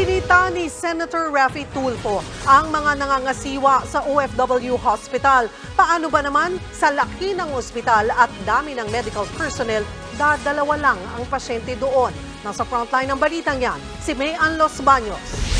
Binita ni Senator Raffy Tulfo ang mga nangangasiwa sa OFW Hospital. Paano ba naman sa laki ng ospital at dami ng medical personnel, dadalawa lang ang pasyente doon? Nasa frontline ng balitang yan, si Mayan Los Baños.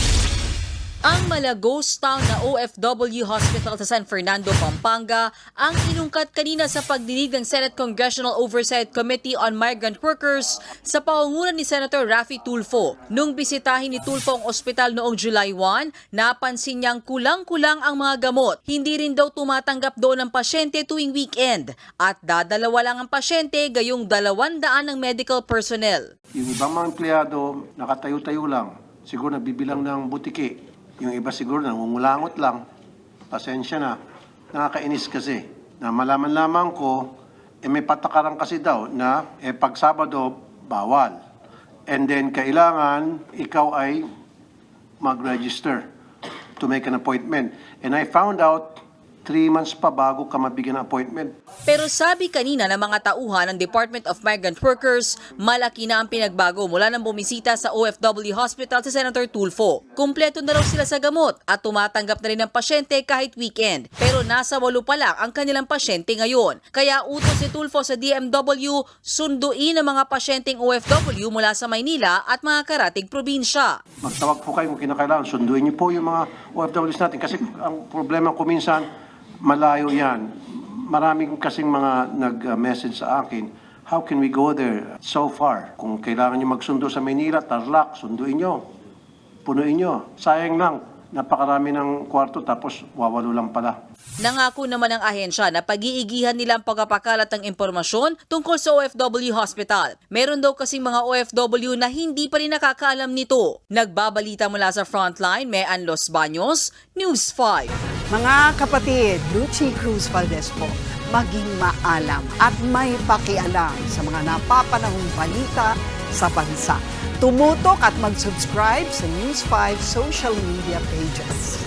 Ang Malagos Town na OFW Hospital sa San Fernando, Pampanga ang inungkat kanina sa pagdinig ng Senate Congressional Oversight Committee on Migrant Workers sa paungunan ni Senator Raffy Tulfo. Nung bisitahin ni Tulfo ang ospital noong July 1, napansin niyang kulang-kulang ang mga gamot. Hindi rin daw tumatanggap doon ng pasyente tuwing weekend at dadalawa lang ang pasyente gayong 200 ng medical personnel. Yung ibang mga empleyado nakatayo-tayo lang, siguro nagbibilang ng butiki. Yung iba siguro nangungulangot lang. Pasensya na. Nakakainis kasi. Na malaman lamang ko, may patakaran kasi daw na pag Sabado, bawal. And then kailangan ikaw ay mag-register to make an appointment. And I found out 3 months pa bago ka mabigyan ng appointment. Pero sabi kanina ng mga tauhan ng Department of Migrant Workers, malaki na ang pinagbago mula nang bumisita sa OFW Hospital si Senator Tulfo. Kumpleto na raw sila sa gamot at tumatanggap na rin ng pasyente kahit weekend. Pero nasa 8 pa lang ang kanilang pasyente ngayon. Kaya utos si Tulfo sa DMW, sunduin ang mga pasyenteng OFW mula sa Maynila at mga karatig probinsya. Magtawag po kayo kung kinakailangan. Sunduin niyo po yung mga OFWs natin. Kasi ang problema ko minsan, malayo yan. Maraming kasing mga nag-message sa akin, how can we go there so far? Kung kailangan nyo magsundo sa Maynila, Tarlac, sunduin nyo. Punuin nyo. Sayang lang, napakarami ng kwarto tapos wawalo lang pala. Nangako naman ang ahensya na pag-iigihan nila ang pagpapakalat ng impormasyon tungkol sa OFW Hospital. Meron daw kasing mga OFW na hindi pa rin nakakaalam nito. Nagbabalita mula sa Frontline, Mayan Los Baños, News 5. Mga kapatid, Lucy Cruz Valdez po, maging maalam at may pakialam sa mga napapanahong balita sa bansa. Tumutok at mag-subscribe sa News 5 social media pages.